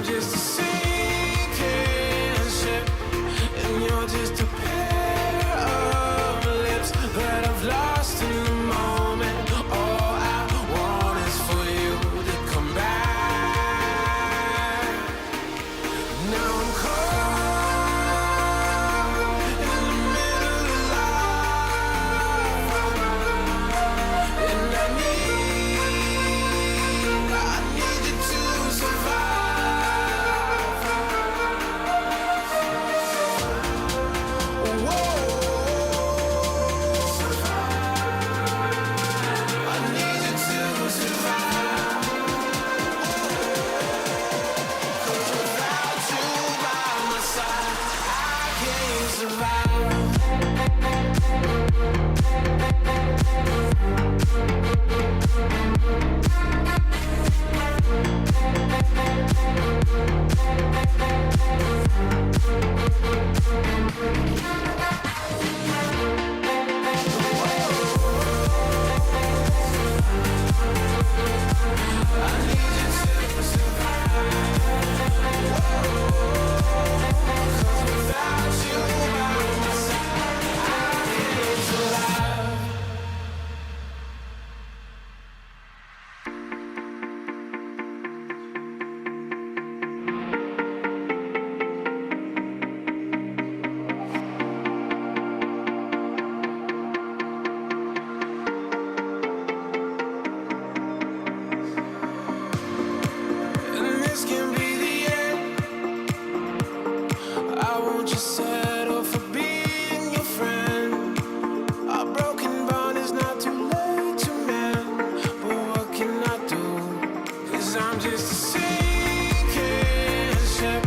just a sinking ship, and you're just a pair of lips that I've lost in the moment. All I want is for you to come back. Now I'm caught in the middle of life, and I need you to survive. Whoa, I need you to survive. 'Cause without you by my side, I can't survive. I need you to survive. 'Cause without you by my side, I can't survive. And this can be the end. I won't just settle for being your friend. Our broken bond is not too late to mend. But what can I do? 'Cause I'm just a sinking ship,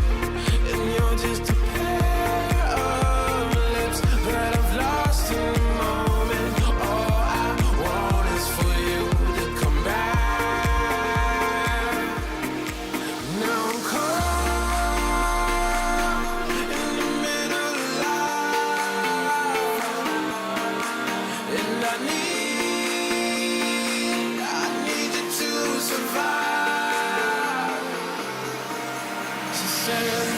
and you're just a pair of lips that I've lost in the moment. All I want is for you to come back. Now I'm caught in the middle of life, and I need you to survive. She said,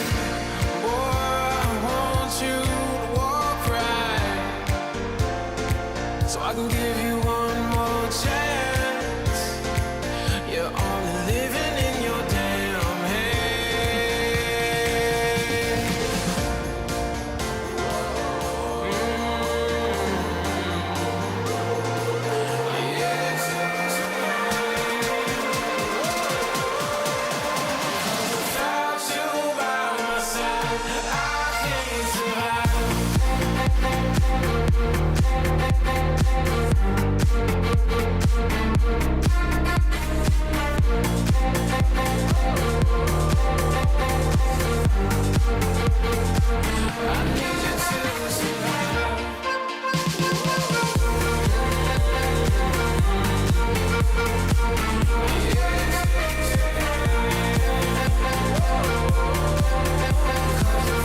boy, I want you to walk right, so I can give you one more chance. You're only living in your damn head. Without you by my side, I can't survive. I need you to survive.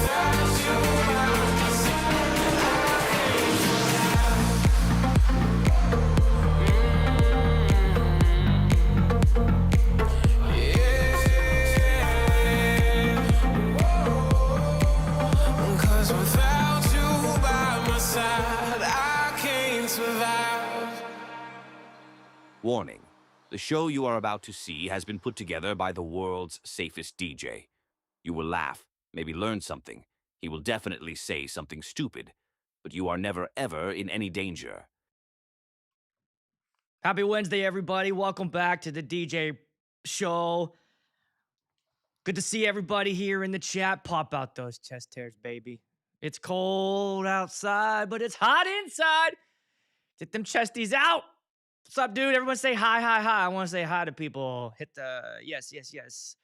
Without you by my side, I can't survive. Cause without you by my side, I can't survive. Warning. The show you are about to see has been put together by the world's safest DJ. You will laugh, maybe learn something. He will definitely say something stupid, but you are never ever in any danger. Happy Wednesday, everybody. Welcome back to the DJ show. Good to see everybody here in the chat. Pop out those chest hairs, baby. It's cold outside, but it's hot inside. Get them chesties out. What's up, dude? Everyone say hi, hi, hi. I want to say hi to people. Hit the yes, yes, yes.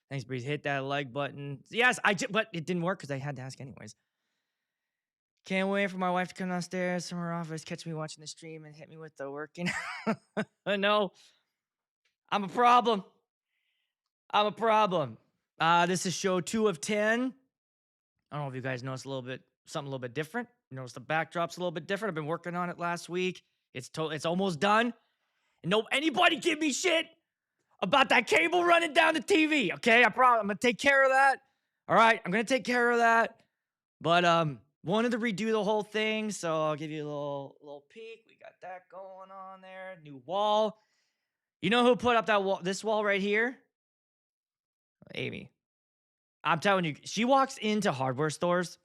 Thanks, Breeze. Hit that like button. Yes, but it didn't work because I had to ask anyways. Can't wait for my wife to come downstairs from her office, catch me watching the stream, and hit me with the working. No, I'm a problem. I'm a problem. This is show 2 of 10. I don't know if you guys noticed something a little bit different. You notice the backdrop's a little bit different. I've been working on it last week. It's almost done. And no, anybody give me shit about that cable running down the TV. Okay, I'm gonna take care of that. All right, I'm gonna take care of that. But wanted to redo the whole thing, so I'll give you a little peek. We got that going on there. New wall. You know who put up that wall? This wall right here, Amy. I'm telling you, she walks into hardware stores,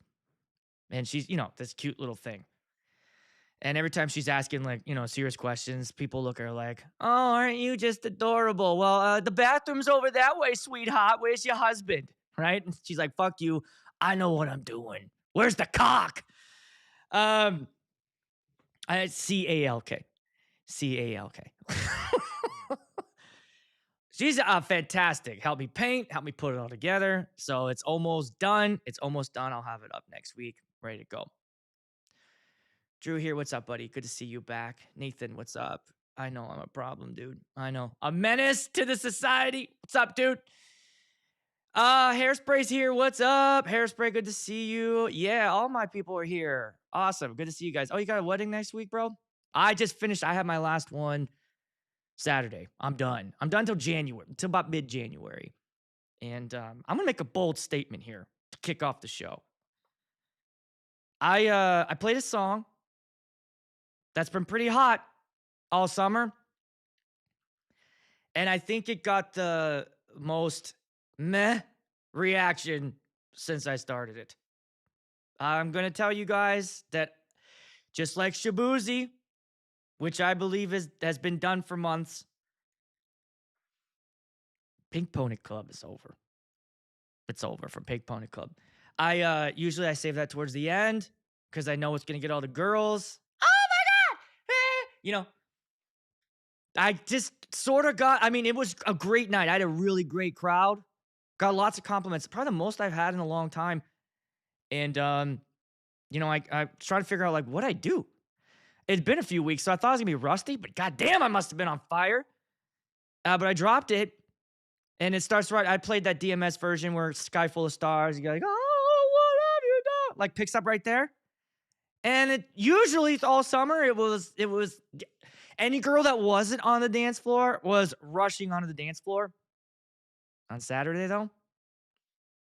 and she's this cute little thing. And every time she's asking like, serious questions, people look at her like, "Oh, aren't you just adorable? Well, the bathroom's over that way, sweetheart. Where's your husband?" Right? And she's like, "Fuck you. I know what I'm doing. Where's the cock?" Um, CALK. CALK. She's fantastic. Help me paint, help me put it all together. So it's almost done. It's almost done. I'll have it up next week, ready to go. Drew here, what's up, buddy? Good to see you back. Nathan, what's up? I know I'm a problem, dude. I know. A menace to the society. What's up, dude? Hairspray's here. What's up? Hairspray, good to see you. Yeah, all my people are here. Awesome. Good to see you guys. Oh, you got a wedding next week, bro? I just finished. I had my last one Saturday. I'm done. I'm done till January, till about mid-January. And I'm gonna make a bold statement here to kick off the show. I played a song that's been pretty hot all summer. And I think it got the most meh reaction since I started it. I'm going to tell you guys that just like Shabuzi, which I believe has been done for months, Pink Pony Club is over. It's over for Pink Pony Club. I usually save that towards the end because I know it's going to get all the girls. Oh my God! I just sort of got, it was a great night. I had a really great crowd. Got lots of compliments. Probably the most I've had in a long time. And, I trying to figure out, like, what I do. It'd been a few weeks, so I thought I was going to be rusty, but goddamn, I must have been on fire. But I dropped it, and it starts right. I played that DMS version where it's Sky Full of Stars. You're like, oh, what have you done? Like, picks up right there. And it usually all summer, it was any girl that wasn't on the dance floor was rushing onto the dance floor. On Saturday, though,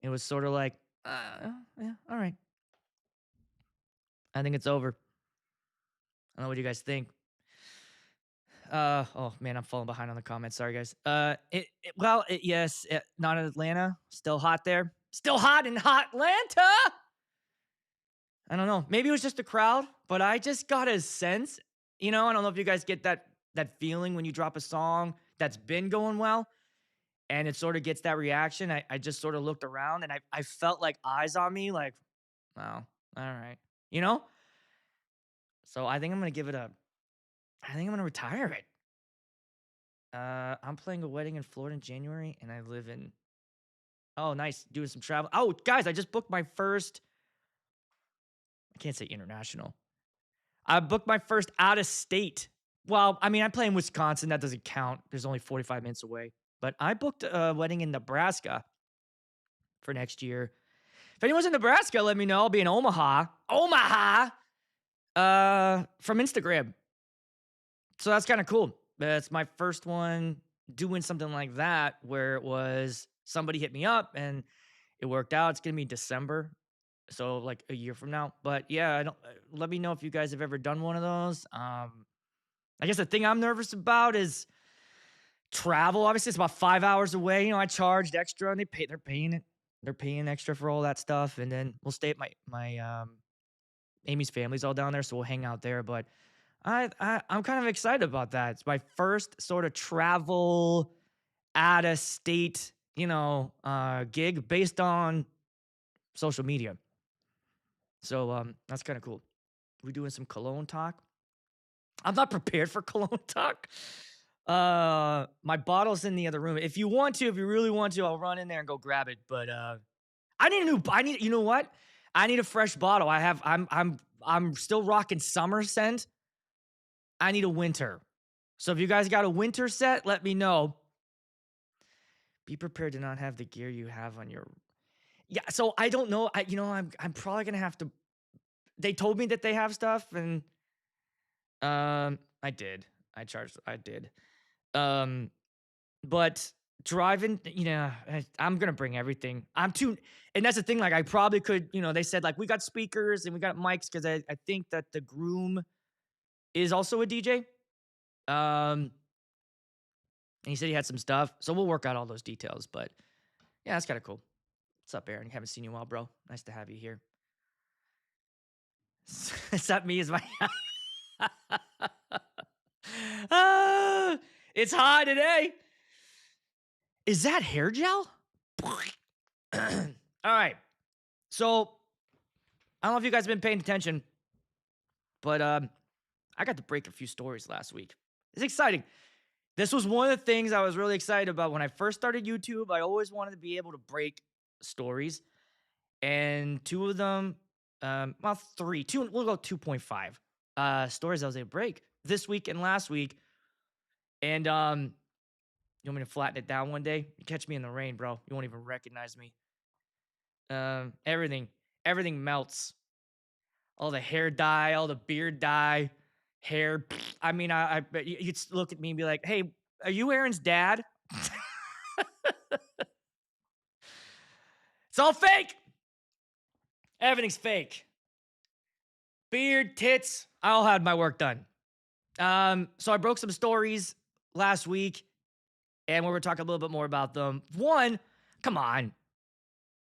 it was sort of like, yeah, all right. I think it's over. I don't know what you guys think. Oh man, I'm falling behind on the comments. Sorry, guys. Yes, not in Atlanta. Still hot there. Still hot in Hotlanta. I don't know. Maybe it was just the crowd, but I just got a sense. I don't know if you guys get that feeling when you drop a song that's been going well, and it sort of gets that reaction. I just sort of looked around and I felt like eyes on me, like, wow, all right, So I think I'm gonna give it a. I think I'm gonna retire it. I'm playing a wedding in Florida in January, and I live in. Oh, nice, doing some travel. Oh, guys, I just booked my first. I can't say international. I booked my first out of state. Well, I play in Wisconsin. That doesn't count. There's only 45 minutes away. But I booked a wedding in Nebraska for next year. If anyone's in Nebraska, let me know. I'll be in Omaha. Omaha! From Instagram. So that's kind of cool. That's my first one doing something like that where it was somebody hit me up and it worked out. It's going to be December. So like a year from now. But yeah, I don't let me know if you guys have ever done one of those. I guess the thing I'm nervous about is travel. Obviously, it's about 5 hours away. I charged extra and they're paying it. They're paying extra for all that stuff. And then we'll stay at my Amy's family's all down there, so we'll hang out there. But I'm kind of excited about that. It's my first sort of travel out of state, gig based on social media. So that's kind of cool. We're doing some cologne talk. I'm not prepared for cologne talk. My bottle's in the other room. If you really want to, I'll run in there and go grab it. But you know what? I need a fresh bottle. I'm still rocking summer scent. I need a winter. So if you guys got a winter set, let me know. Be prepared to not have the gear you have on your. Yeah, so I don't know. I'm probably gonna have to. They told me that they have stuff, and I did. I did. But driving, I'm gonna bring everything. And that's the thing. Like, I probably could, they said like we got speakers and we got mics because I think that the groom is also a DJ. And he said he had some stuff, so we'll work out all those details. But yeah, that's kind of cool. What's up, Aaron? Haven't seen you in a while, bro. Nice to have you here. Is that me? Is my it's hot today. Is that hair gel? All right. So I don't know if you guys have been paying attention, but I got to break a few stories last week. It's exciting. This was one of the things I was really excited about when I first started YouTube. I always wanted to be able to break stories, and two of them, well, three, two, we'll go 2.5 stories I was able to break this week and last week. And you want me to flatten it down one day? You catch me in the rain, bro. You won't even recognize me. Everything melts. All the hair dye, all the beard dye, hair. I mean, I you'd look at me and be like, "Hey, are you Aaron's dad?" It's all fake. Everything's fake. Beard, tits. I all had my work done. So I broke some stories last week, and we're gonna talk a little bit more about them. One, come on.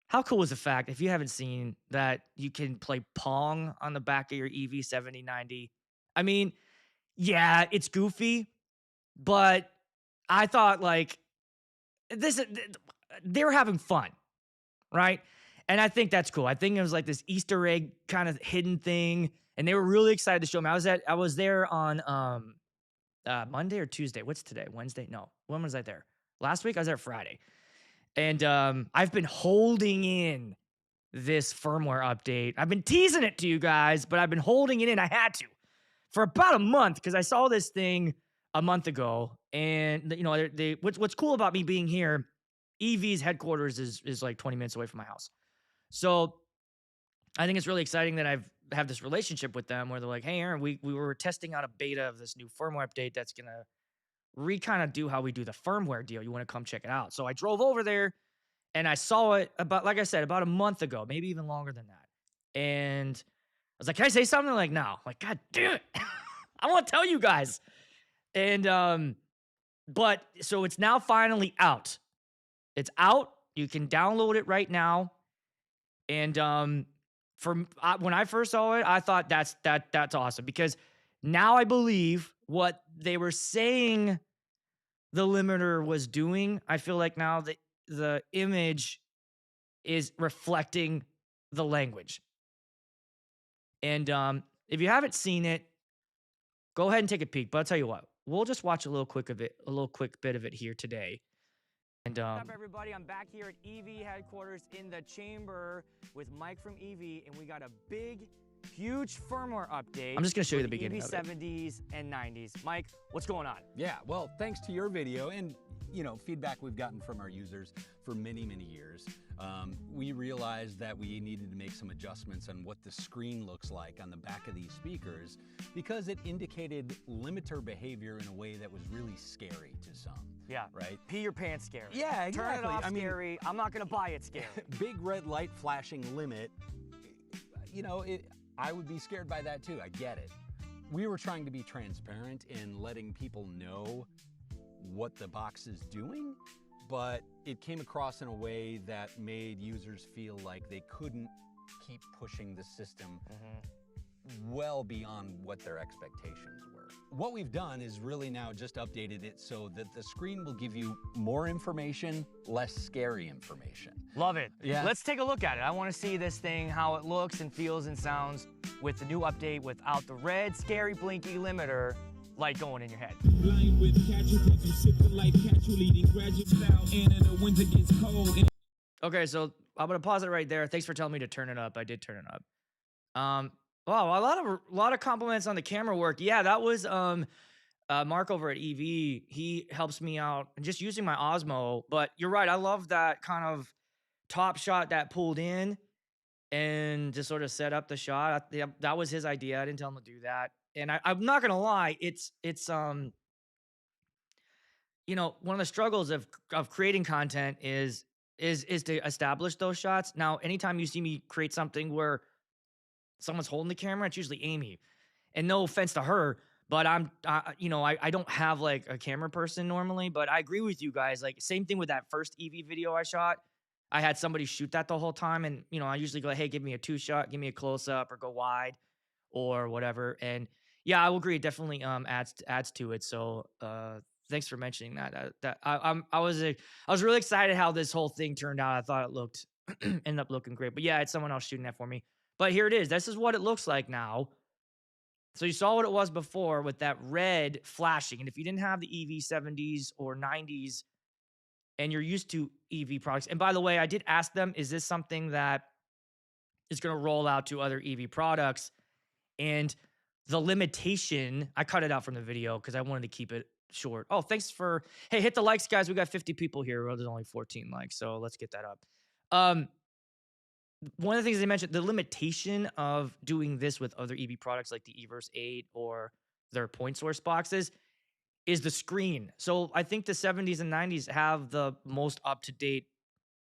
How cool is the fact, if you haven't seen, that you can play Pong on the back of your EV 7090? I mean, yeah, it's goofy, but I thought like this they were having fun, right? And I think that's cool. I think it was like this Easter egg kind of hidden thing, and they were really excited to show me. I was there on Monday or Tuesday. What's today? Wednesday? No. When was I there? Last week I was there Friday. And I've been holding in this firmware update. I've been teasing it to you guys, but I've been holding it in. I had to for about a month because I saw this thing a month ago. And what's cool about me being here, EV's headquarters is like 20 minutes away from my house. So I think it's really exciting that have this relationship with them where they're like, "Hey, Aaron, we were testing out a beta of this new firmware update that's gonna kind of do how we do the firmware deal. You want to come check it out?" So I drove over there and I saw it about, like I said, about a month ago, maybe even longer than that. And I was like, "Can I say something?" Like, no. Like, God damn it. I want to tell you guys. And but so it's now finally out. It's out. You can download it right now. And when I first saw it, I thought that's awesome because now I believe what they were saying the limiter was doing. I feel like now the image is reflecting the language. And if you haven't seen it, go ahead and take a peek. But I'll tell you what, we'll just watch a little quick bit of it here today. And what's up, everybody? I'm back here at EV headquarters in the chamber with Mike from EV, and we got a big, huge firmware update. I'm just gonna show you the beginning of it. EV 70s and 90s. Mike, what's going on? Yeah, well, thanks to your video and feedback we've gotten from our users for many, many years, we realized that we needed to make some adjustments on what the screen looks like on the back of these speakers because it indicated limiter behavior in a way that was really scary to some. Yeah. Right? Pee your pants scary. Yeah, exactly. Turn it off scary. I'm not gonna buy it scary. Big red light flashing limit, I would be scared by that too. I get it. We were trying to be transparent in letting people know what the box is doing, but it came across in a way that made users feel like they couldn't keep pushing the system well beyond what their expectations were. What we've done is really now just updated it so that the screen will give you more information, less scary information. Love it. Yeah. Let's take a look at it. I want to see this thing, how it looks and feels and sounds with the new update without the red, scary, blinky limiter light going in your head. Blind with casual, you sip the life casual, eating graduate style, and in the winter gets cold. Okay, so I'm gonna pause it right there. Thanks for telling me to turn it up. I did turn it up. Wow, a lot of compliments on the camera work. Yeah, that was Mark over at EV. He helps me out just using my Osmo. But you're right, I love that kind of top shot that pulled in and just sort of set up the shot. That was his idea. I didn't tell him to do that. And I'm not gonna lie, it's one of the struggles of creating content is to establish those shots. Now, anytime you see me create something where someone's holding the camera, it's usually Amy. And no offense to her, but I don't have like a camera person normally, but I agree with you guys. Like, same thing with that first EV video I shot. I had somebody shoot that the whole time. And, I usually go, hey, give me a 2-shot, give me a close up or go wide or whatever. And yeah, I will agree. It definitely adds to it. So, thanks for mentioning that. I was really excited how this whole thing turned out. I thought it looked ended up looking great. But yeah, it's someone else shooting that for me. But here it is. This is what it looks like now. So you saw what it was before with that red flashing. And if you didn't have the EV 70s or 90s and you're used to EV products, and by the way, I did ask them, is this something that is going to roll out to other EV products? And the limitation, I cut it out from the video because I wanted to keep it short. Oh, thanks for, hey, hit the likes, guys. We got 50 people here. Well, there's only 14 likes. So let's get that up. One of the things they mentioned, the limitation of doing this with other EV products like the eVerse 8 or their point source boxes is the screen. So I think the 70s and 90s have the most up-to-date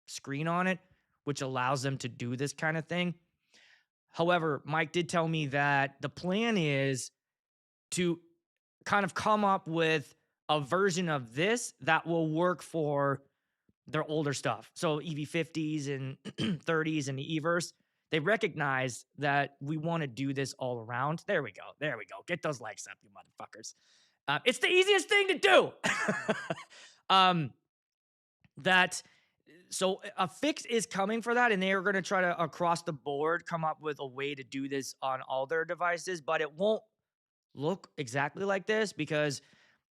screen on it, which allows them to do this kind of thing. However, Mike did tell me that the plan is to kind of come up with a version of this that will work for their older stuff. So EV50s and 30s and the eVerse, they recognize that we want to do this all around. There we go. There we go. Get those likes up, you motherfuckers. It's the easiest thing to do. So a fix is coming for that, and they are going to try to, across the board, come up with a way to do this on all their devices, but it won't look exactly like this because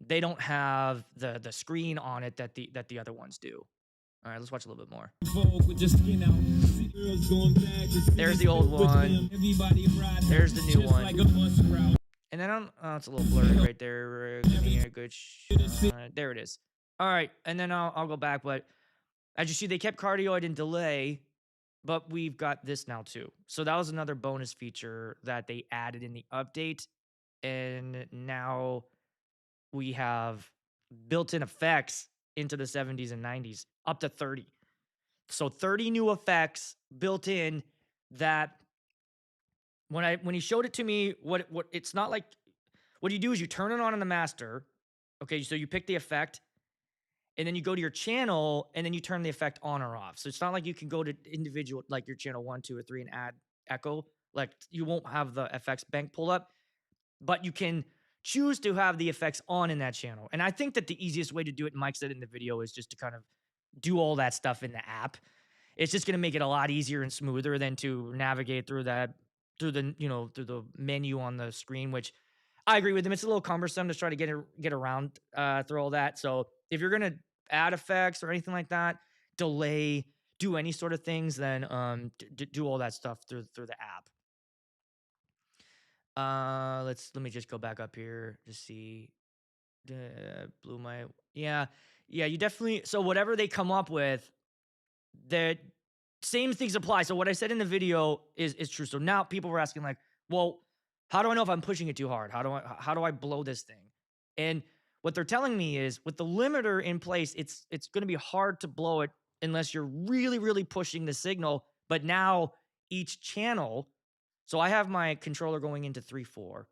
they don't have the screen on it that the other ones do. All right, let's watch a little bit more. There's the old one. There's the new one. And then it's a little blurry right there. Give me a good there it is. All right, and then I'll go back. But as you see, they kept cardioid in delay, but we've got this now too. So that was another bonus feature that they added in the update. And now we have built-in effects into the 70s and 90s, up to 30. So 30 new effects built in that when he showed it to me, what it's not like, what you do is you turn it on in the master. Okay, so you pick the effect and then you go to your channel and then you turn the effect on or off. So it's not like you can go to individual, like your channel 1, 2, or 3 and add echo. Like you won't have the effects bank pulled up, but you can choose to have the effects on in that channel. And I think that the easiest way to do it, Mike said in the video, is just to kind of do all that stuff in the app. It's just going to make it a lot easier and smoother than to navigate through the menu on the screen, which I agree with them. It's a little cumbersome to try to get around through all that. So if you're going to add effects or anything like that, delay, do any sort of things, then do all that stuff through the app. Let me just go back up here to see. You definitely. So whatever they come up with, the same things apply. So what I said in the video is true. So now people were asking like, well, how do I know if I'm pushing it too hard? How do I blow this thing? And what they're telling me is with the limiter in place, it's going to be hard to blow it unless you're really, really pushing the signal. But now each channel, so I have my controller going into 3/4.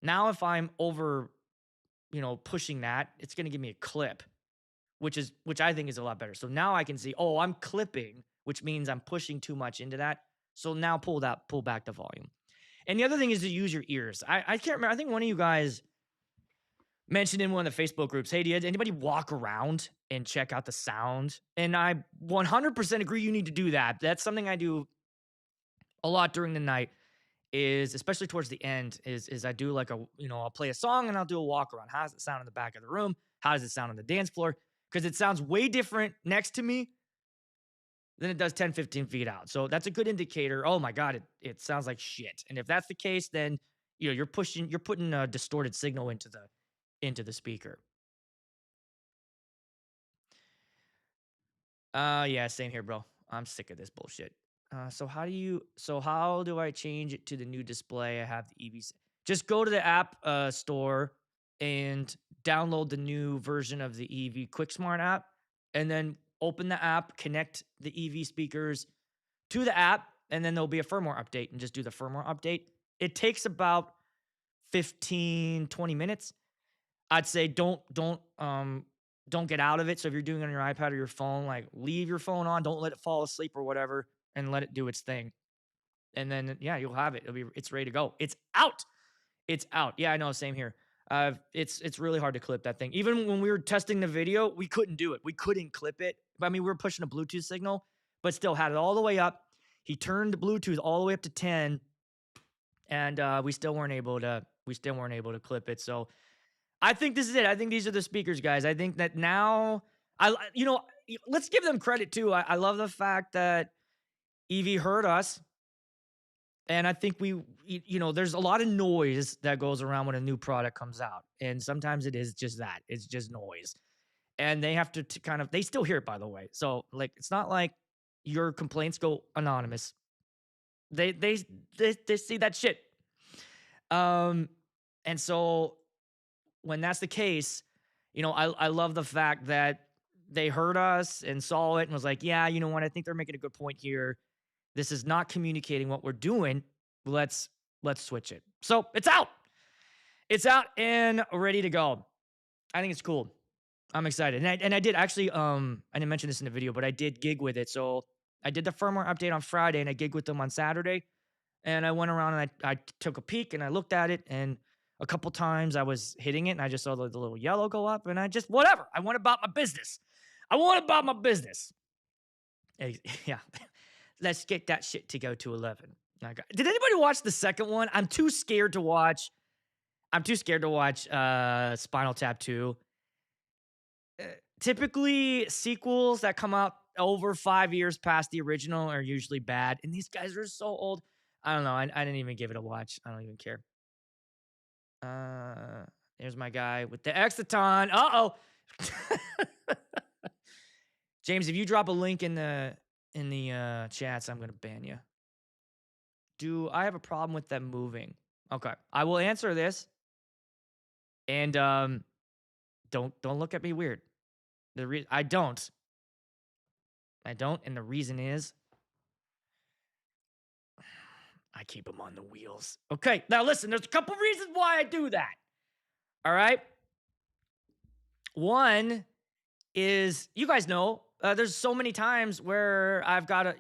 Now if I'm over, pushing that, it's going to give me a clip, which I think is a lot better. So now I can see, oh, I'm clipping, which means I'm pushing too much into that. So now pull back the volume. And the other thing is to use your ears. I can't remember. I think one of you guys mentioned in one of the Facebook groups, hey, did anybody walk around and check out the sound? And I 100% agree you need to do that. That's something I do a lot during the night, is especially towards the end, is I do like I'll play a song and I'll do a walk around. How does it sound in the back of the room? How does it sound on the dance floor? Because it sounds way different next to me than it does 10, 15 feet out. So that's a good indicator. Oh my God, it sounds like shit. And if that's the case, then you're putting a distorted signal into the speaker. Yeah, same here, bro. I'm sick of this bullshit. So how do I change it to the new display? I have the EV. Just go to the app store and download the new version of the EV QuickSmart app, and then open the app, connect the EV speakers to the app, and then there'll be a firmware update, and just do the firmware update. It takes about 15, 20 minutes. I'd say don't get out of it. So if you're doing it on your iPad or your phone, like leave your phone on, don't let it fall asleep or whatever, and let it do its thing. And then yeah, you'll have it. It's ready to go. It's out. It's out. Yeah, I know. Same here. It's really hard to clip that thing. Even when we were testing the video, we couldn't do it. We couldn't clip it. I mean, we were pushing a Bluetooth signal, but still had it all the way up. He turned the Bluetooth all the way up to 10, and we still weren't able to clip it. So I think this is it. I think these are the speakers, guys. I think that now let's give them credit too. I love the fact that EV heard us. And I think there's a lot of noise that goes around when a new product comes out. And sometimes it is just that. It's just noise. And they have to they still hear it, by the way. So like, it's not like your complaints go anonymous. They see that shit. And so when that's the case, I love the fact that they heard us and saw it and was like, yeah, you know what? I think they're making a good point here. This is not communicating what we're doing. Let's switch it. So it's out. It's out and ready to go. I think it's cool. I'm excited. And I did actually, I didn't mention this in the video, but I did gig with it. So I did the firmware update on Friday and I gigged with them on Saturday. And I went around and I took a peek and I looked at it, and a couple times I was hitting it and I just saw the little yellow go up, and I just, whatever. I went about my business. Yeah. Let's get that shit to go to 11. Okay. Did anybody watch the second one? I'm too scared to watch Spinal Tap 2. Typically, sequels that come out over 5 years past the original are usually bad. And these guys are so old. I don't know. I didn't even give it a watch. I don't even care. There's my guy with the Exciton. Uh-oh. James, if you drop a link in the chats, I'm going to ban you. Do I have a problem with them moving? Okay. I will answer this. And don't look at me weird. I don't. And the reason is I keep them on the wheels. Okay. Now listen, there's a couple reasons why I do that. All right. One is, you guys know, there's so many times where I've got to,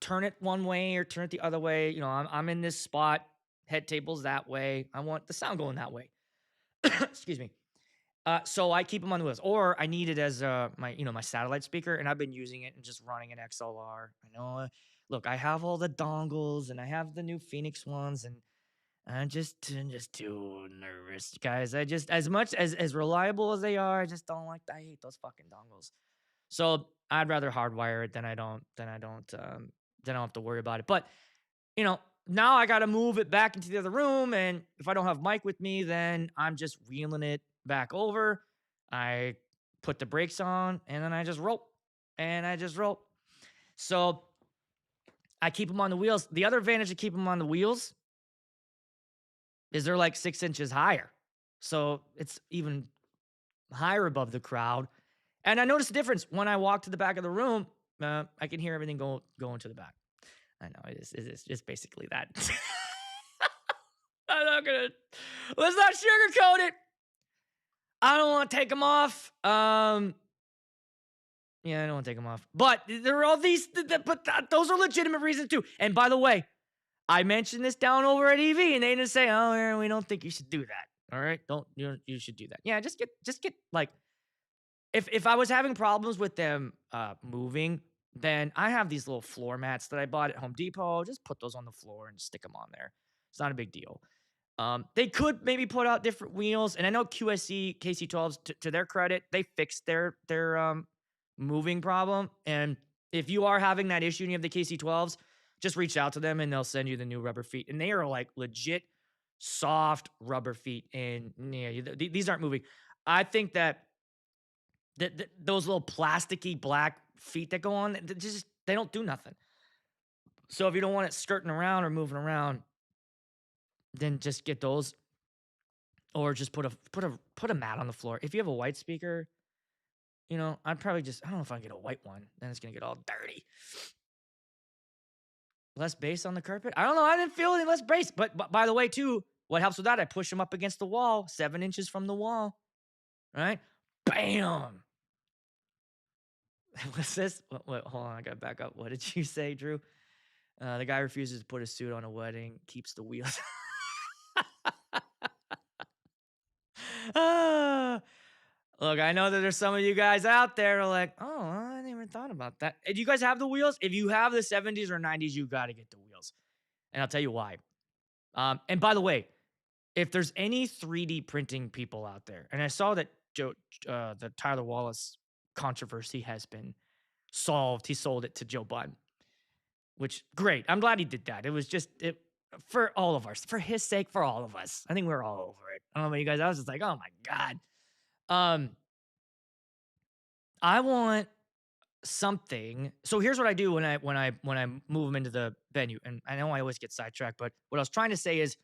turn it one way or turn it the other way. I'm in this spot, head table's that way. I want the sound going that way. Excuse me. So I keep them on the wheels, or I need it as my satellite speaker, and I've been using it and just running an XLR. I know. Look, I have all the dongles and I have the new Phoenix ones, and I'm just too nervous, guys. I just, as much as reliable as they are, I just don't like. I hate those fucking dongles. So I'd rather hardwire it than I don't have to worry about it. But now I got to move it back into the other room, and if I don't have Mike with me, then I'm just wheeling it back over. I put the brakes on, and then I just roll. So I keep them on the wheels. The other advantage of keeping them on the wheels is they're like 6 inches higher. So it's even higher above the crowd. And I noticed the difference when I walk to the back of the room. I can hear everything going to the back. I know it's just basically that. Let's not sugarcoat it. I don't want to take them off. Yeah, I don't want to take them off. But there are all these, those are legitimate reasons too. And by the way, I mentioned this down over at EV, and they didn't say, "Oh, Aaron, we don't think you should do that." All right, you should do that. Yeah, just get like, if I was having problems with them moving, then I have these little floor mats that I bought at Home Depot. Just put those on the floor and stick them on there. It's not a big deal. They could maybe put out different wheels, and I know QSC KC12s, to their credit, they fixed their moving problem. And if you are having that issue and you have the KC12s, just reach out to them and they'll send you the new rubber feet. And they are like legit soft rubber feet. And yeah, these aren't moving. I think that those little plasticky black feet that go on, they don't do nothing. So if you don't want it skirting around or moving around, then just get those or just put a mat on the floor. If you have a white speaker, I'd probably just, I don't know if I can get a white one. Then it's gonna get all dirty. Less bass on the carpet. I don't know. I didn't feel any less bass. But by the way, too, what helps with that? I push them up against the wall, 7 inches from the wall. Right? Bam. What's this? Wait, hold on. I gotta back up. What did you say, Drew? The guy refuses to put a suit on a wedding, keeps the wheels. Ah. Look, I know that there's some of you guys out there who are like, oh, I didn't even thought about that. Do you guys have the wheels? If you have the 70s or 90s, you got to get the wheels. And I'll tell you why. And by the way, if there's any 3D printing people out there, and I saw that the Tyler Wallace controversy has been solved. He sold it to Joe Budden, which great. I'm glad he did that. It was just for all of us, for his sake, for all of us. I think we're all over it. I don't know about you guys. I was just like, oh my God. I want something. So here's what I do when I move them into the venue. And I know I always get sidetracked, but what I was trying to say is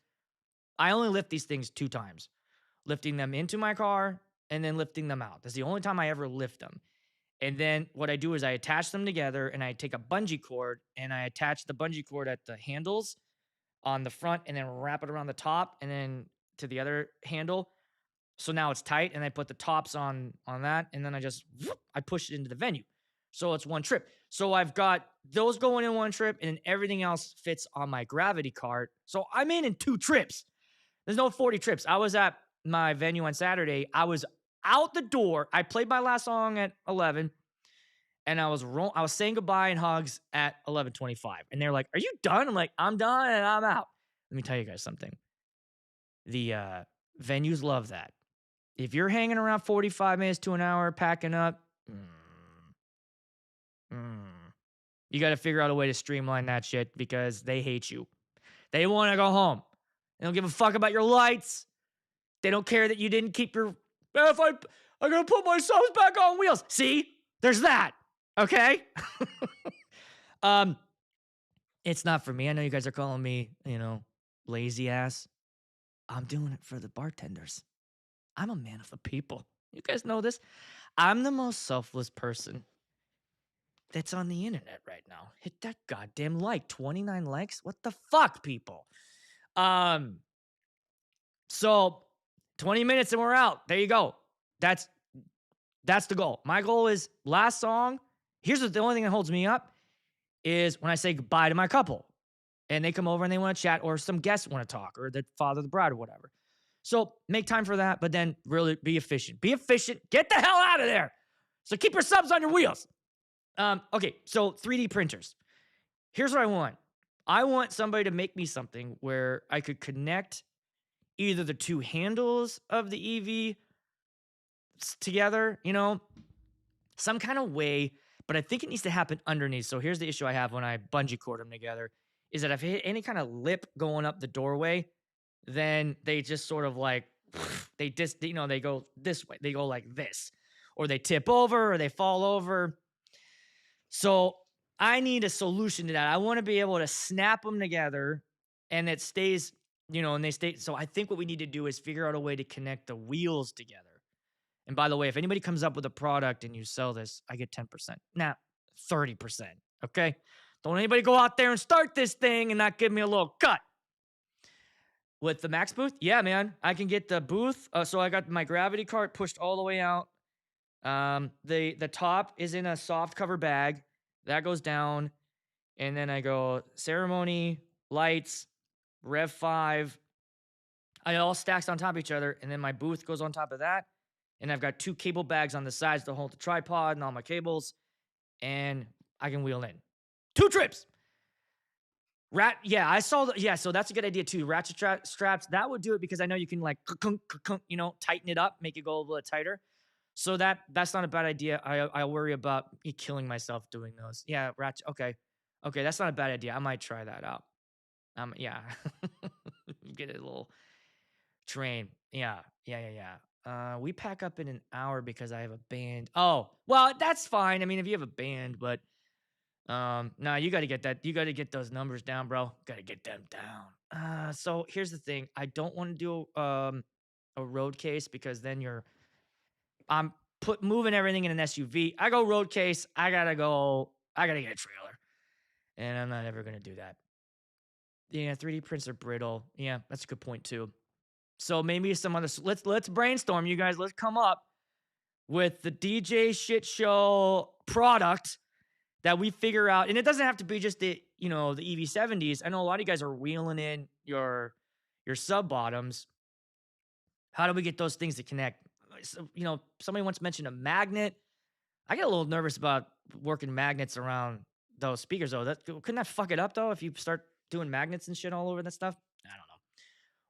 I only lift these things 2 times. Lifting them into my car and then lifting them out. That's the only time I ever lift them. And then what I do is I attach them together and I take a bungee cord and I attach the bungee cord at the handles on the front and then wrap it around the top and then to the other handle. So now it's tight and I put the tops on that and then I push it into the venue. So it's one trip. So I've got those going in one trip and everything else fits on my gravity cart. So I'm in 2 trips. There's no 40 trips. I was at my venue on Saturday. I was out the door. I played my last song at 11 and I was saying goodbye and hugs at 11:25. And they're like, "Are you done?" I'm like, "I'm done and I'm out." Let me tell you guys something. The venues love that. If you're hanging around 45 minutes to an hour packing up, you got to figure out a way to streamline that shit because they hate you. They want to go home. They don't give a fuck about your lights. They don't care that you didn't keep your. If I'm gonna put my subs back on wheels. See, there's that. Okay. It's not for me. I know you guys are calling me, lazy ass. I'm doing it for the bartenders. I'm a man of the people. You guys know this. I'm the most selfless person that's on the internet right now. Hit that goddamn like. 29 likes. What the fuck, people? So 20 minutes and we're out. There you go. That's the goal. My goal is last song. Here's the only thing that holds me up is when I say goodbye to my couple and they come over and they want to chat or some guests want to talk or the father of the bride or whatever. So make time for that, but then really be efficient. Be efficient. Get the hell out of there. So keep your subs on your wheels. Okay, so 3D printers. Here's what I want. I want somebody to make me something where I could connect either the 2 handles of the EV together, some kind of way, but I think it needs to happen underneath. So here's the issue I have when I bungee cord them together is that if I hit any kind of lip going up the doorway, then they just sort of like, they go this way. They go like this, or they tip over or they fall over. So I need a solution to that. I want to be able to snap them together and it stays, and they stay. So I think what we need to do is figure out a way to connect the wheels together. And by the way, if anybody comes up with a product and you sell this, I get 10%. Nah, 30%. Okay? Don't anybody go out there and start this thing and not give me a little cut. With the Max booth, yeah, man. I can get the booth. So I got my gravity cart pushed all the way out. The top is in a soft cover bag. That goes down. And then I go ceremony, lights, Rev 5. It all stacks on top of each other. And then my booth goes on top of that. And I've got 2 cable bags on the sides to hold the tripod and all my cables. And I can wheel in. 2 trips. I saw so that's a good idea too. Ratchet straps, that would do it because I know you can like, tighten it up, make it go a little tighter. So that's not a bad idea. I worry about me killing myself doing those. Yeah, ratchet. Okay, that's not a bad idea. I might try that out. Yeah, get a little train. Yeah. We pack up in an hour because I have a band. Oh, well, that's fine. I mean, if you have a band, but no, you got to get that. You got to get those numbers down, bro. Got to get them down. So here's the thing. I don't want to do a road case because then I'm moving everything in an SUV. I go road case. I gotta get a trailer, and I'm not ever gonna do that. Yeah, 3D prints are brittle. Yeah, that's a good point too. So maybe some other. Let's brainstorm, you guys. Let's come up with the DJ shit show product that we figure out, and it doesn't have to be just the the EV70s. I know a lot of you guys are wheeling in your sub bottoms. How do we get those things to connect? So, somebody once mentioned a magnet. I get a little nervous about working magnets around those speakers, though. Couldn't that fuck it up, though, if you start doing magnets and shit all over that stuff? I don't know.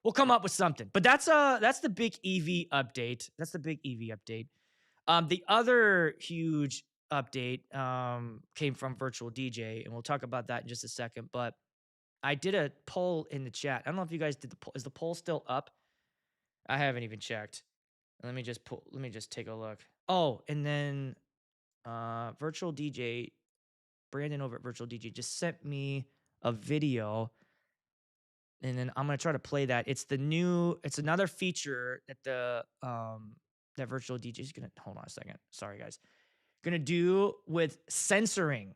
We'll come up with something. But that's the big EV update. That's the big EV update. The other huge update came from Virtual DJ, and we'll talk about that in just a second. But I did a poll in the chat. I don't know if you guys did the poll. Is the poll still up? I haven't even checked. Let me just take a look. Oh, and then Virtual DJ, Brandon over at Virtual DJ just sent me a video, and then I'm gonna try to play that. It's another feature that that Virtual DJ is gonna hold on a second. Sorry guys. Gonna do with censoring.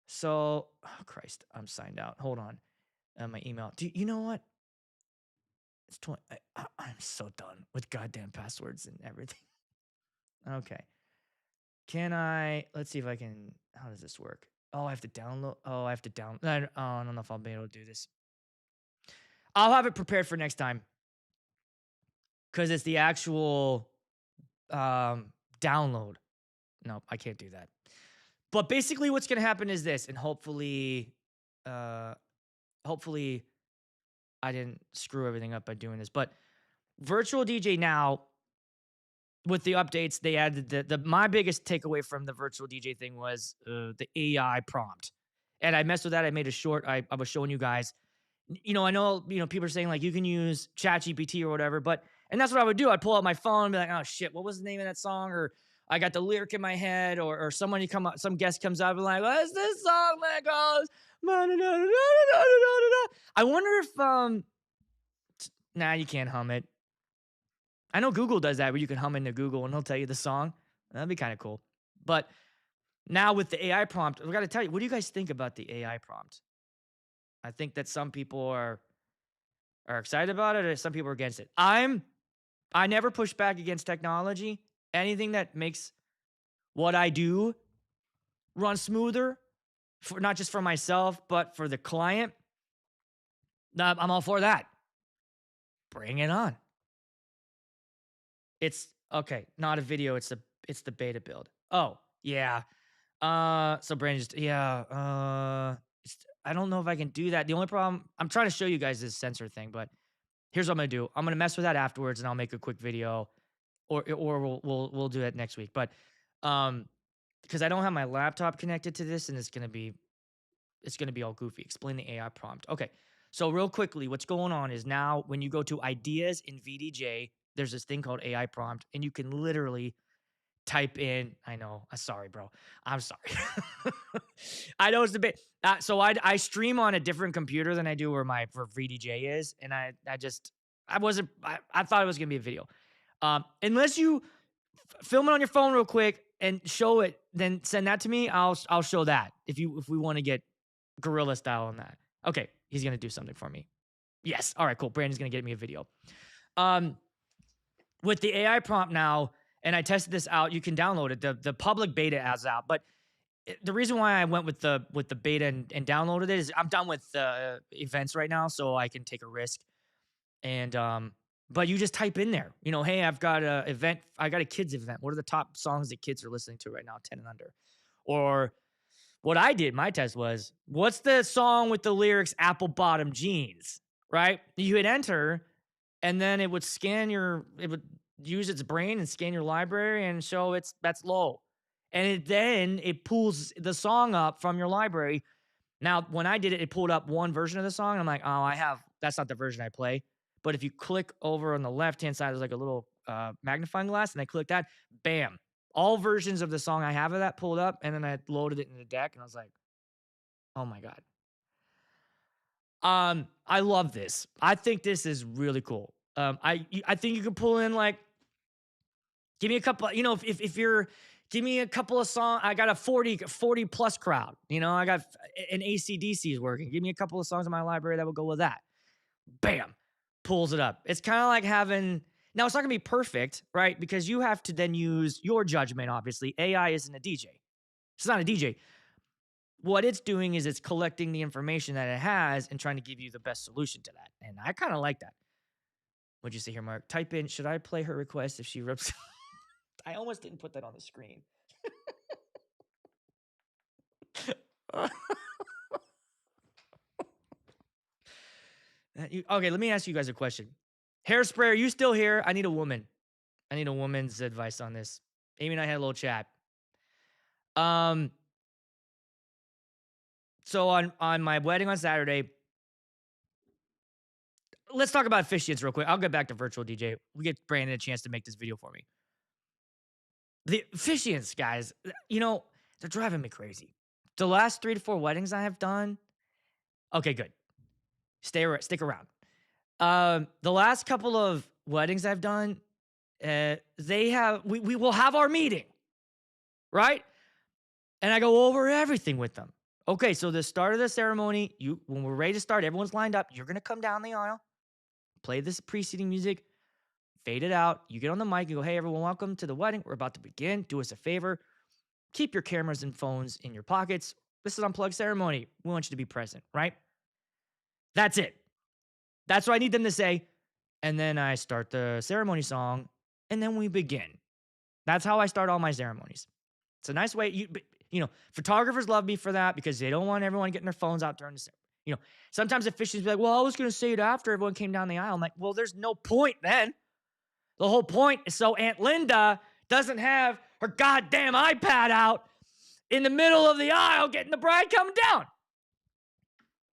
So, oh Christ, I'm signed out. Hold on. My email. You know what? It's 20. I'm so done with goddamn passwords and everything. Okay. Let's see if I can, how does this work? Oh, I have to download. Oh, I have to download. I don't know if I'll be able to do this. I'll have it prepared for next time. Because it's the actual download. No, I can't do that. But basically what's going to happen is this, and hopefully I didn't screw everything up by doing this, but Virtual DJ now, with the updates, they added my biggest takeaway from the Virtual DJ thing was the AI prompt. And I messed with that. I made a short. I was showing you guys. I know, people are saying like you can use ChatGPT or whatever, and that's what I would do. I'd pull out my phone and be like, oh shit, what was the name of that song? Or I got the lyric in my head, or some guest comes up and like, what's this song that goes? I wonder if nah, you can't hum it. I know Google does that where you can hum into Google and he'll tell you the song. That'd be kind of cool. But now with the AI prompt, we got to tell you, what do you guys think about the AI prompt? I think that some people are excited about it, or some people are against it. I never push back against technology. Anything that makes what I do run smoother, for not just for myself, but for the client, I'm all for that. Bring it on. It's okay, not a video, it's the beta build. Oh, yeah. So Brandon I don't know if I can do that. The only problem, I'm trying to show you guys this sensor thing, but here's what I'm gonna do. I'm gonna mess with that afterwards, and I'll make a quick video, or we'll do that next week. But because I don't have my laptop connected to this, and it's gonna be all goofy. Explain the AI prompt. Okay, so real quickly, what's going on is now when you go to ideas in VDJ, there's this thing called AI prompt, and you can literally type in. I know. Sorry, bro. I'm sorry. I know it's a bit. So I stream on a different computer than I do where my for VDJ is, and I thought it was gonna be a video. Unless you film it on your phone real quick and show it, then send that to me. I'll show that if we want to get guerrilla style on that. Okay, he's gonna do something for me. Yes. All right. Cool. Brandon's gonna get me a video. With the AI prompt now, and I tested this out. You can download it. The public beta is out, but the reason why I went with the beta and downloaded it is I'm done with events right now, so I can take a risk. And but you just type in there, hey, I've got a event. I got a kids event. What are the top songs that kids are listening to right now, 10 and under? Or what I did, my test was, what's the song with the lyrics apple bottom jeans, right? You hit enter, and then it would it would use its brain and scan your library and show that's low. And then it pulls the song up from your library. Now, when I did it, it pulled up one version of the song. I'm like, oh, that's not the version I play. But if you click over on the left-hand side, there's like a little magnifying glass, and I click that, bam. All versions of the song I have of that pulled up, and then I loaded it in the deck, and I was like, oh my God. I love this. I think this is really cool. I think you could pull in like, give me a couple, you know, if you're, give me a couple of songs. I got a 40 plus crowd. You know, I got an AC/DC is working. Give me a couple of songs in my library that would go with that. Bam, pulls it up. It's kind of like having, now it's not gonna be perfect, right? Because you have to then use your judgment, obviously. AI isn't a DJ. It's not a DJ. What it's doing is it's collecting the information that it has and trying to give you the best solution to that. And I kind of like that. What'd you say here, Mark? Type in, should I play her request if she rips? I almost didn't put that on the screen. Okay, let me ask you guys a question. Hairspray, are you still here? I need a woman. I need a woman's advice on this. Amy and I had a little chat. So on my wedding on Saturday, let's talk about officiants real quick. I'll get back to virtual DJ. We get Brandon a chance to make this video for me. The officiants, guys, you know, they're driving me crazy. The last 3 to 4 weddings I have done. Okay, good. Stick around. The last couple of weddings I've done, we will have our meeting, right? And I go over everything with them. Okay, so the start of the ceremony, when we're ready to start, everyone's lined up. You're gonna come down the aisle, play this preceding music, fade it out. You get on the mic, you go, hey, everyone, welcome to the wedding. We're about to begin. Do us a favor. Keep your cameras and phones in your pockets. This is unplugged ceremony. We want you to be present, right? That's it. That's what I need them to say. And then I start the ceremony song, and then we begin. That's how I start all my ceremonies. It's a nice way. You know, photographers love me for that because they don't want everyone getting their phones out during the ceremony. You know, sometimes officials be like, well, I was going to say it after everyone came down the aisle. I'm like, well, there's no point then. The whole point is so Aunt Linda doesn't have her goddamn iPad out in the middle of the aisle getting the bride coming down.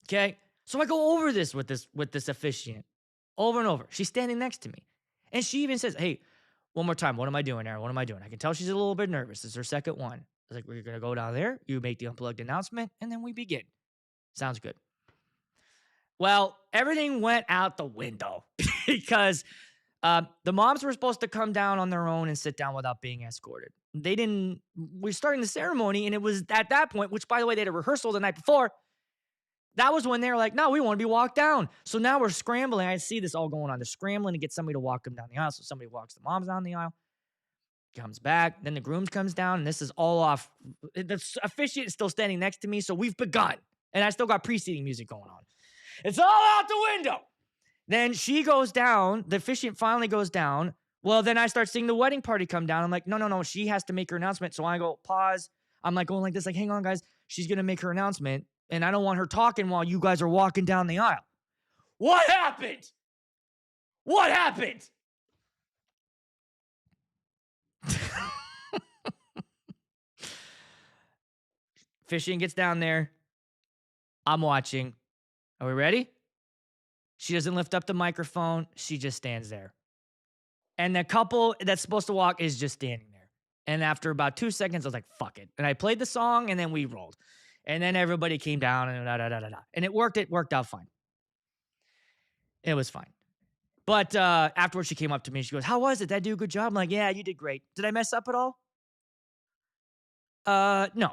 Okay? So I go over this with this officiant over and over. She's standing next to me. And she even says, hey, one more time. What am I doing, Aaron? What am I doing? I can tell she's a little bit nervous. It's her second one. I was like, we're going to go down there. You make the unplugged announcement, and then we begin. Sounds good. Well, everything went out the window because the moms were supposed to come down on their own and sit down without being escorted. They didn't. We're starting the ceremony, and it was at that point, which, by the way, they had a rehearsal the night before. That was when they were like, no, we want to be walked down. So now we're scrambling. I see this all going on. They're scrambling to get somebody to walk them down the aisle. So somebody walks the moms down the aisle, comes back. Then the groom comes down, and this is all off. The officiant is still standing next to me. So we've begun. And I still got preceding music going on. It's all out the window. Then she goes down. The officiant finally goes down. Well, then I start seeing the wedding party come down. I'm like, no. She has to make her announcement. So I go, pause. I'm like going like this, like, hang on, guys. She's going to make her announcement. And I don't want her talking while you guys are walking down the aisle. What happened? What happened? Fishing gets down there. I'm watching. Are we ready? She doesn't lift up the microphone. She just stands there. And the couple that's supposed to walk is just standing there. And after about 2 seconds, I was like, fuck it. And I played the song, and then we rolled. And then everybody came down, and And it worked out fine. It was fine. But afterwards, she came up to me. She goes, how was it? Did I do a good job? I'm like, yeah, you did great. Did I mess up at all? No.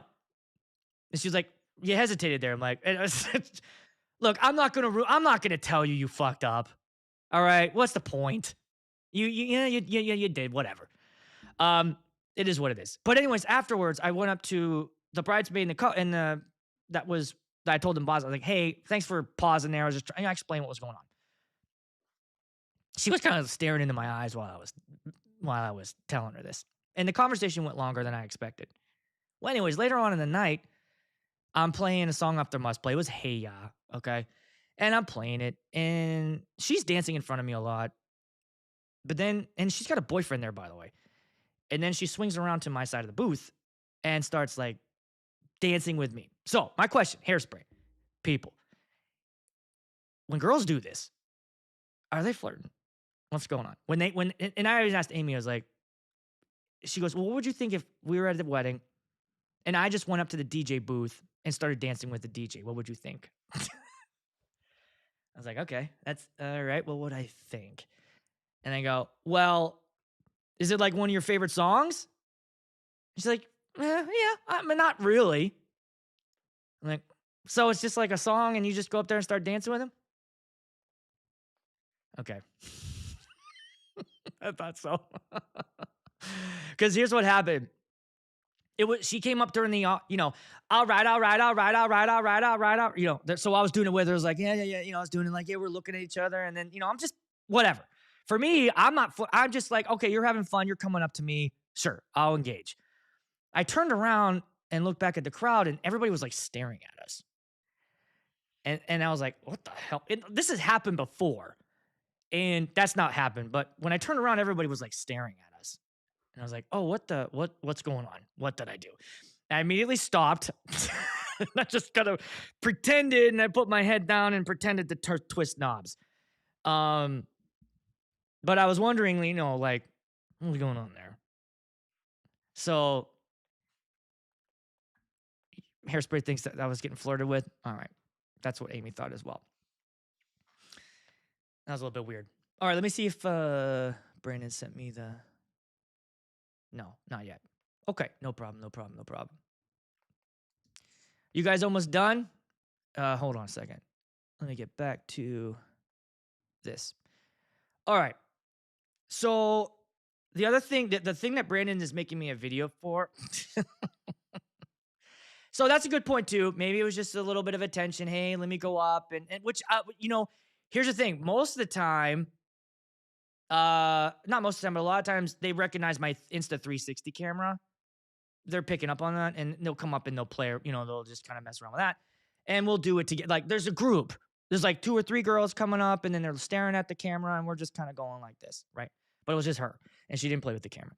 And she was like, you hesitated there. I'm like, look, I'm not gonna tell you fucked up. All right, what's the point? You did whatever. It is what it is. But anyways, afterwards, I went up to the bridesmaid that I told them, boss. I was like, hey, thanks for pausing there. I was just trying to explain what was going on. She was kind of staring into my eyes while I was telling her this, and the conversation went longer than I expected. Well, anyways, later on in the night, I'm playing a song off their must play. It was Hey Ya, okay? And I'm playing it, and she's dancing in front of me a lot. But then, and she's got a boyfriend there, by the way. And then she swings around to my side of the booth and starts like dancing with me. So my question, Hairspray, people, when girls do this, are they flirting? What's going on? And I always asked Amy, I was like, she goes, well, what would you think if we were at the wedding and I just went up to the DJ booth and started dancing with the DJ? What would you think? I was like, okay, that's all right. What would I think? And I go, well, is it like one of your favorite songs? She's like, yeah, I mean, not really. I'm like, so it's just like a song and you just go up there and start dancing with him? Okay. I thought so. Because here's what happened. She came up during the, all right, all right, all right, all right, all right, all right, all right. So I was doing it with her. I was like, yeah, yeah, yeah. I was doing it like, yeah, we're looking at each other. And then, I'm just, whatever. For me, I'm just like, okay, you're having fun. You're coming up to me. Sure, I'll engage. I turned around and looked back at the crowd and everybody was like staring at us. And I was like, what the hell? This has happened before. And that's not happened. But when I turned around, everybody was like staring at us. And I was like, oh, what's going on? What did I do? I immediately stopped. I just kind of pretended and I put my head down and pretended to twist knobs. But I was wondering, like, what's going on there? So Hairspray thinks that I was getting flirted with. All right. That's what Amy thought as well. That was a little bit weird. All right, let me see if Brandon sent me the... No, not yet. Okay, no problem. You guys almost done? Hold on a second. Let me get back to this. All right. So the other thing, the thing that Brandon is making me a video for... So that's a good point too. Maybe it was just a little bit of attention. Hey, let me go up. And which, here's the thing. Most of the time, not most of the time, but a lot of times they recognize my Insta360 camera. They're picking up on that and they'll come up and they'll play, they'll just kind of mess around with that. And we'll do it together. Like there's a group. There's like 2 or 3 girls coming up and then they're staring at the camera and we're just kind of going like this, right? But it was just her and she didn't play with the camera.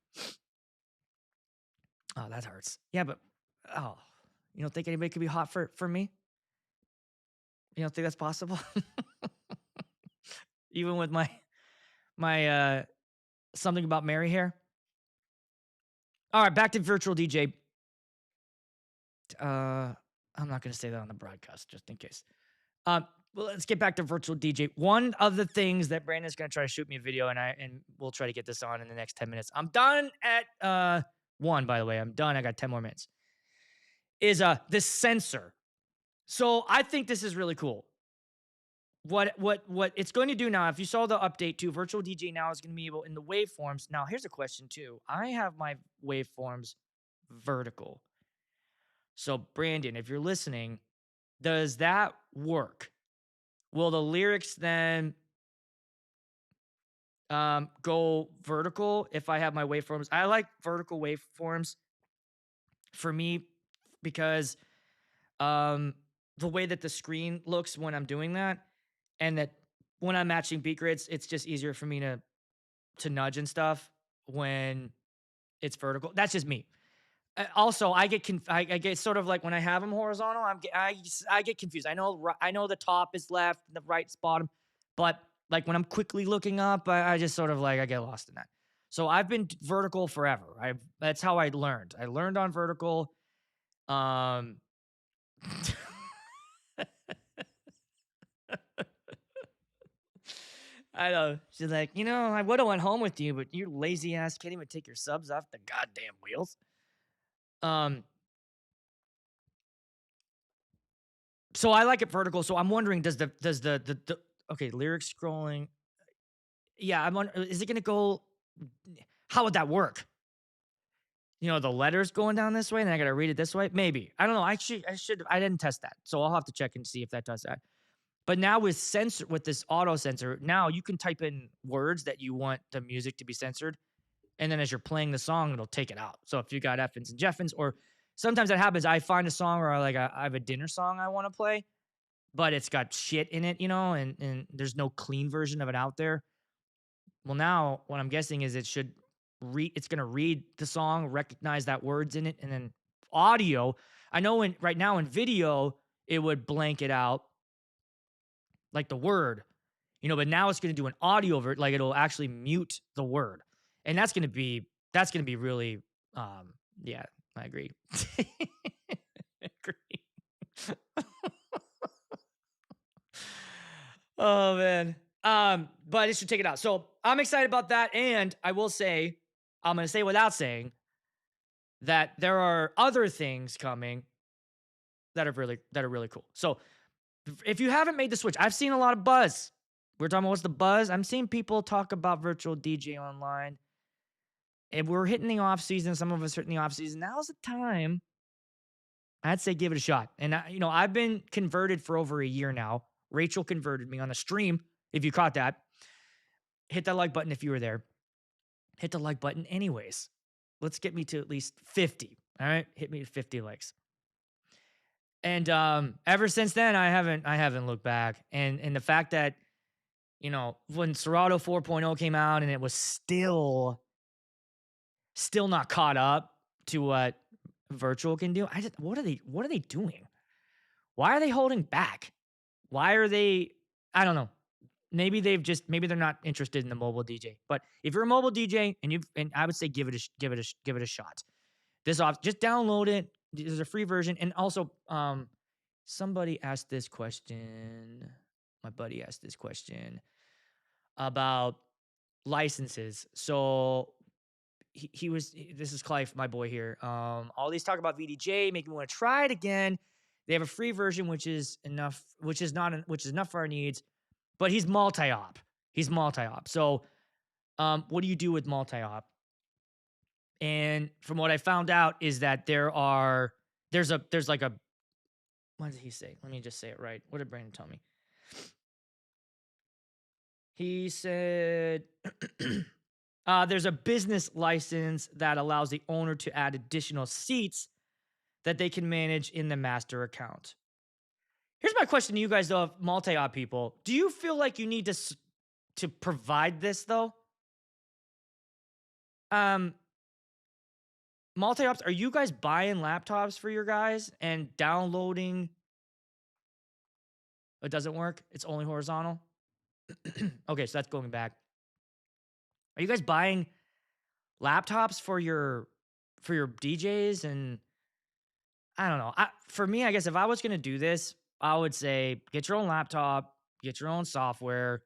Oh, that hurts. Yeah, but, you don't think anybody could be hot for me? You don't think that's possible? Even with my something about Mary hair? All right, back to virtual DJ. I'm not going to say that on the broadcast, just in case. Well, let's get back to virtual DJ. One of the things that Brandon's going to try to shoot me a video, and we'll try to get this on in the next 10 minutes. I'm done at 1, by the way. I'm done. I got 10 more minutes. Is this sensor. So I think this is really cool. What it's going to do now, if you saw the update to virtual DJ now is going to be able in the waveforms. Now, here's a question too. I have my waveforms vertical. So Brandon, if you're listening, does that work? Will the lyrics then go vertical if I have my waveforms? I like vertical waveforms for me because the way that the screen looks when I'm doing that, and that when I'm matching beat grids, it's just easier for me to nudge and stuff when it's vertical. That's just me. Also, I get sort of like when I have them horizontal, I get confused. I know the top is left, the right's bottom, but like when I'm quickly looking up, I just sort of like I get lost in that. So I've been vertical forever. That's how I learned. I learned on vertical. I know. She's like, I would have went home with you, but your lazy ass can't even take your subs off the goddamn wheels. So I like it vertical. So I'm wondering, does the okay, lyric scrolling? Yeah, I'm wondering, is it gonna go? How would that work? The letters going down this way, and then I gotta read it this way. Maybe I don't know. I didn't test that, so I'll have to check and see if that does that. But now with this auto sensor, now you can type in words that you want the music to be censored. And then as you're playing the song, it'll take it out. So if you got Effins and Jeffins, or sometimes that happens, I find a song where I have a dinner song I want to play, but it's got shit in it, and there's no clean version of it out there. Well, now what I'm guessing is it's going to read the song, recognize that words in it, and then audio. I know right now in video, it would blank it out like the word, but now it's going to do an audio like it'll actually mute the word. And that's going to be really, yeah, I agree. Agree. Oh man. but it should take it out. So I'm excited about that. And I will say, I'm going to say without saying that there are other things coming that are really cool. So if you haven't made the switch, I've seen a lot of buzz. We're talking about what's the buzz. I'm seeing people talk about virtual DJ online. And we're hitting the off season. Some of us are hitting the off season. Now's the time. I'd say give it a shot. And I've been converted for over a year now. Rachel converted me on the stream. If you caught that, hit that like button if you were there. Hit the like button anyways. Let's get me to at least 50. All right, hit me to 50 likes. And ever since then, I haven't looked back. And the fact that when Serato 4.0 came out and it was still not caught up to what virtual can do. What are they doing? Why are they holding back? Why are they? I don't know. Maybe they're not interested in the mobile DJ. But if you're a mobile DJ and I would say give it a shot. Just download it. There's a free version. And also, somebody asked this question. My buddy asked this question about licenses. So this is Clive, my boy here. All these talk about VDJ, make me want to try it again. They have a free version, which is enough for our needs, but he's multi-op. So, what do you do with multi-op? And from what I found out is that there's like a, what did he say? Let me just say it right. What did Brandon tell me? He said, there's a business license that allows the owner to add additional seats that they can manage in the master account. Here's my question to you guys, though, multi-op people. Do you feel like you need to provide this, though? Multi-ops, are you guys buying laptops for your guys and downloading? It doesn't work? It's only horizontal? Okay, so that's going back. Are you guys buying laptops for your DJs? And I don't know. For me, I guess if I was going to do this, I would say get your own laptop, get your own software,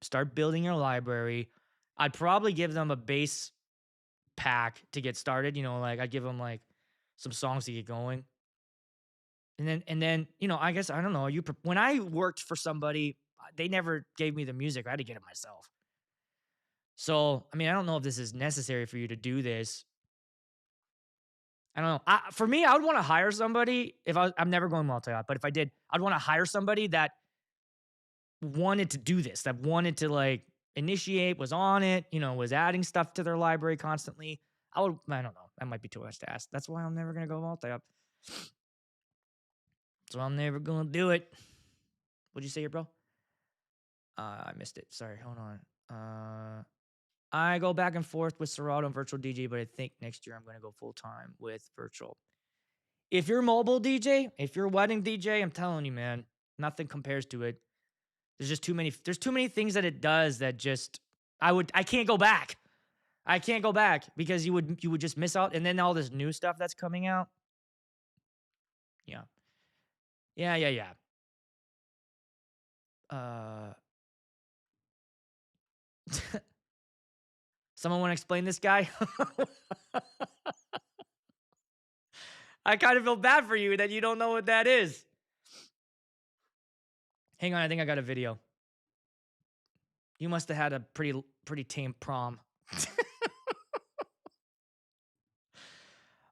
start building your library. I'd probably give them a base pack to get started. Like I'd give them like some songs to get going. And then, I guess, I don't know. When I worked for somebody, they never gave me the music. I had to get it myself. So, I don't know if this is necessary for you to do this. I don't know. For me, I would want to hire somebody if I'm never going multi-op, but if I did, I'd want to hire somebody that wanted to do this, that wanted to like initiate, was on it, was adding stuff to their library constantly. I don't know. That might be too much to ask. That's why I'm never going to go multi-op. So I'm never going to do it. What'd you say here, bro? I missed it. Sorry. Hold on. I go back and forth with Serato and Virtual DJ, but I think next year I'm going to go full time with Virtual. If you're mobile DJ, if you're wedding DJ, I'm telling you, man, nothing compares to it. There's too many things that it does that just, I can't go back. I can't go back because you would just miss out. And then all this new stuff that's coming out. Yeah. Someone want to explain this guy? I kind of feel bad for you that you don't know what that is. Hang on, I think I got a video. You must have had a pretty tame prom.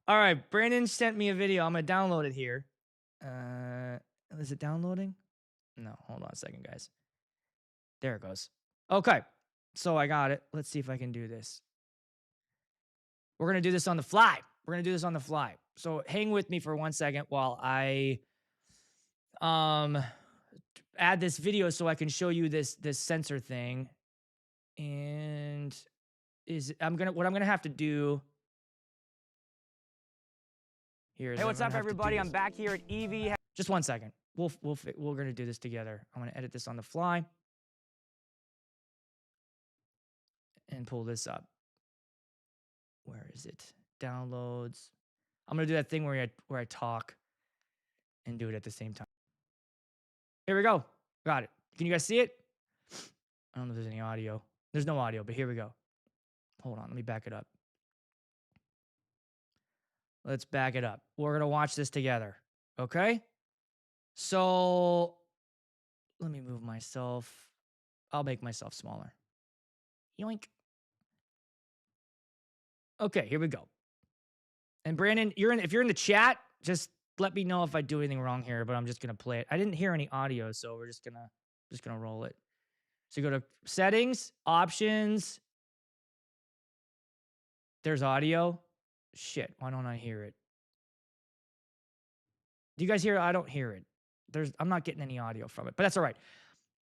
All right, Brandon sent me a video. I'm going to download it here. Is it downloading? No, hold on a second, guys. There it goes. Okay, so I got it. Let's see if I can do this. We're going to do this on the fly. So hang with me for 1 second while I add this video so I can show you this sensor thing. And what I'm gonna have to do here is, hey, what's up, everybody? I'm back here at EV. Just 1 second. We're gonna do this together. I'm gonna edit this on the fly and pull this up. Where is it? Downloads. I'm gonna do that thing where I talk and do it at the same time. Here we go. Got it. Can you guys see it? I don't know if there's any audio. There's no audio, but here we go. Hold on, let me back it up. Let's back it up. We're going to watch this together. Okay? So let me move myself. I'll make myself smaller. Yoink. Okay, here we go. And Brandon, if you're in the chat, just let me know if I do anything wrong here, but I'm just gonna play it. I didn't hear any audio, so we're just gonna roll it. So you go to settings, options. There's audio. Shit, why don't I hear it? Do you guys hear it? I don't hear it. I'm not getting any audio from it, but that's all right.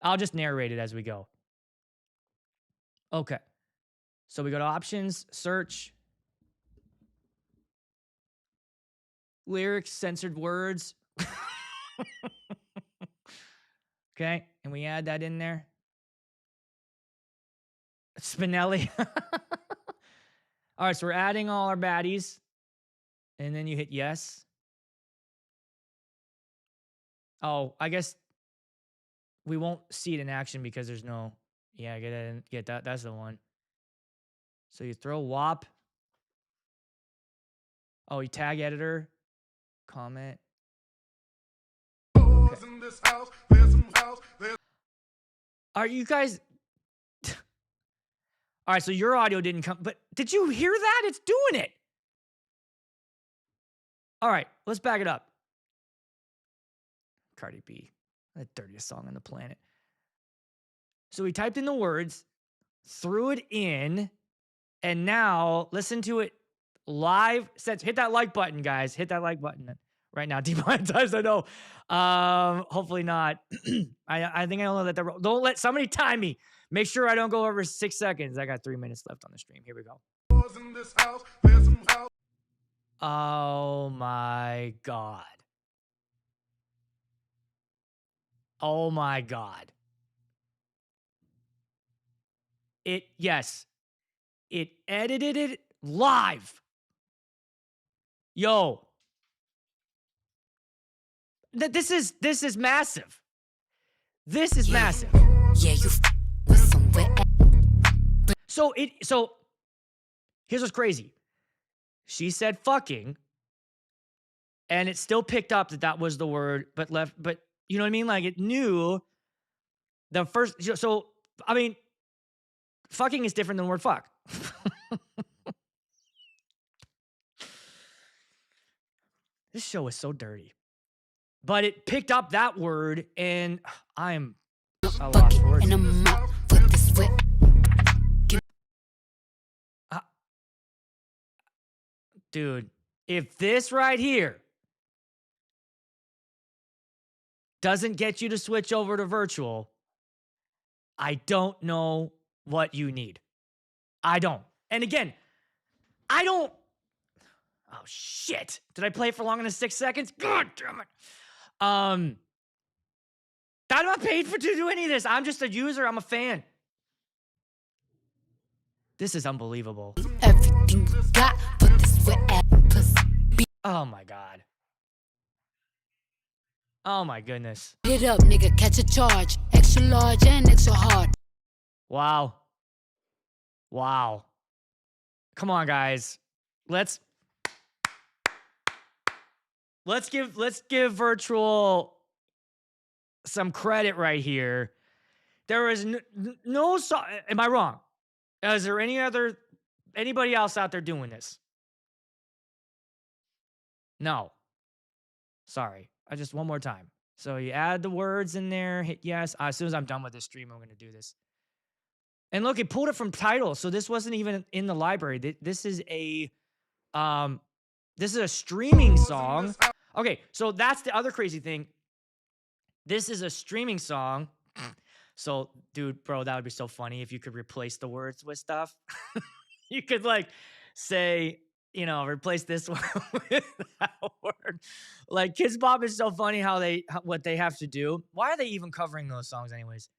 I'll just narrate it as we go. Okay. So we go to options, search, lyrics, censored words. Okay, and we add that in there. Spinelli. All right, so we're adding all our baddies. And then you hit yes. Oh, I guess we won't see it in action because there's no. Yeah, get that. That's the one. So you throw WAP. Oh, you tag editor. Comment. Okay. Are you guys. All right, so your audio didn't come, but did you hear that? It's doing it. All right, let's back it up. Cardi B, the dirtiest song on the planet. So we typed in the words, threw it in, and now listen to it live. Hit that like button, guys. Hit that like button right now. Demonetized, I know. Hopefully not. I think I don't let that. Don't let somebody time me. Make sure I don't go over 6 seconds. I got 3 minutes left on the stream. Here we go. Oh my God. Oh my God. Yes. It edited it live. Yo. This is massive. This is massive. Yeah, you with somewhere. So here's what's crazy. She said fucking, and it still picked up that was the word, but you know what I mean? Like it knew the first. So I mean, fucking is different than the word fuck. This show is so dirty. But it picked up that word, and I'm a lost for words. Dude, if this right here doesn't get you to switch over to virtual, I don't know what you need. I don't. And again, I don't. Oh, shit. Did I play it for longer than 6 seconds? God damn it. I'm not paid to do any of this. I'm just a user. I'm a fan. This is unbelievable. Everything you got, put this oh my God. Oh my goodness. Hit up, nigga, catch a charge. Extra large and extra hard. Wow. Wow. Come on, guys. Let's give virtual some credit right here. There is no song. Am I wrong? Is there anybody else out there doing this? No. Sorry. One more time. So you add the words in there, hit yes. As soon as I'm done with this stream, I'm going to do this. And look, it pulled it from Tidal. So this wasn't even in the library. This is a streaming song. Okay, so that's the other crazy thing. This is a streaming song. So, dude, bro, that would be so funny if you could replace the words with stuff. You could like say, replace this one with that word. Like Kids Bop is so funny what they have to do. Why are they even covering those songs anyways?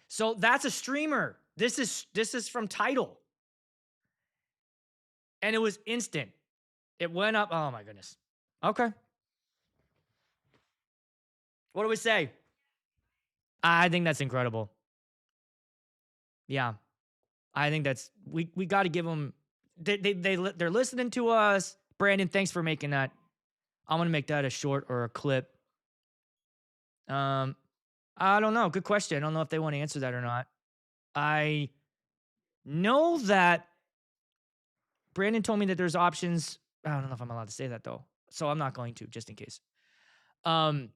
So that's a streamer. This is from Tidal. And it was instant. It went up. Oh my goodness. Okay. What do we say? I think that's incredible. Yeah. I think that's we got to give them they're listening to us. Brandon, thanks for making that. I'm going to make that a short or a clip. I don't know. Good question. I don't know if they want to answer that or not. I know that Brandon told me that there's options. I don't know if I'm allowed to say that though. So I'm not going to, just in case. But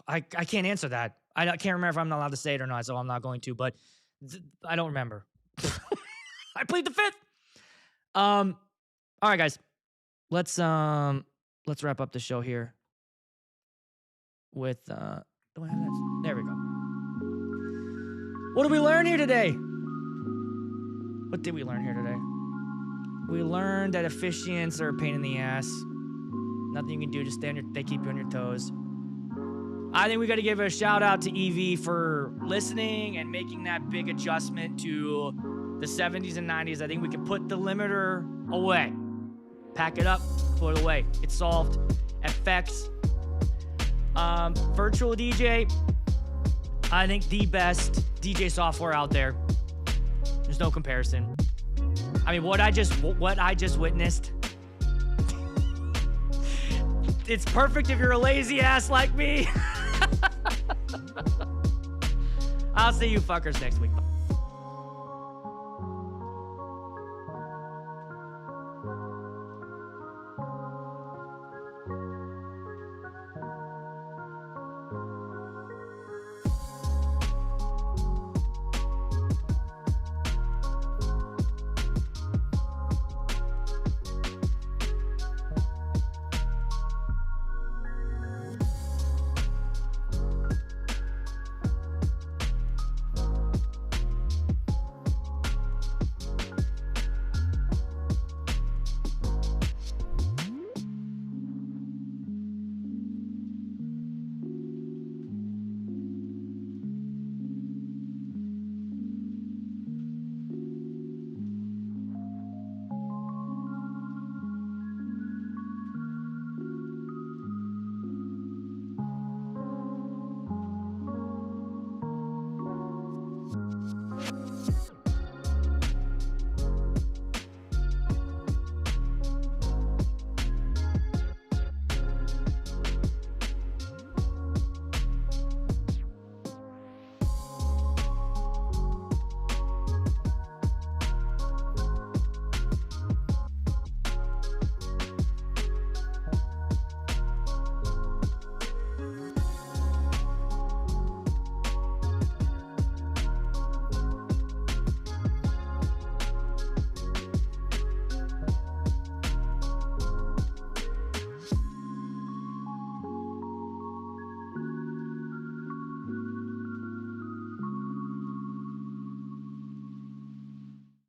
I can't answer that. I can't remember if I'm not allowed to say it or not, so I'm not going to, but I don't remember. I plead the fifth. All right, guys. Let's wrap up the show here with do I have that? There we go. What did we learn here today? What did we learn here today? We learned that officiants are a pain in the ass. Nothing you can do, just they keep you on your toes. I think we got to give a shout out to EV for listening and making that big adjustment to the 70s and 90s. I think we can put the limiter away. Pack it up, throw it away. It's solved. Effects. VirtualDJ. I think the best DJ software out there. There's no comparison. I mean, what I just witnessed. It's perfect if you're a lazy ass like me. I'll see you fuckers next week. Bye.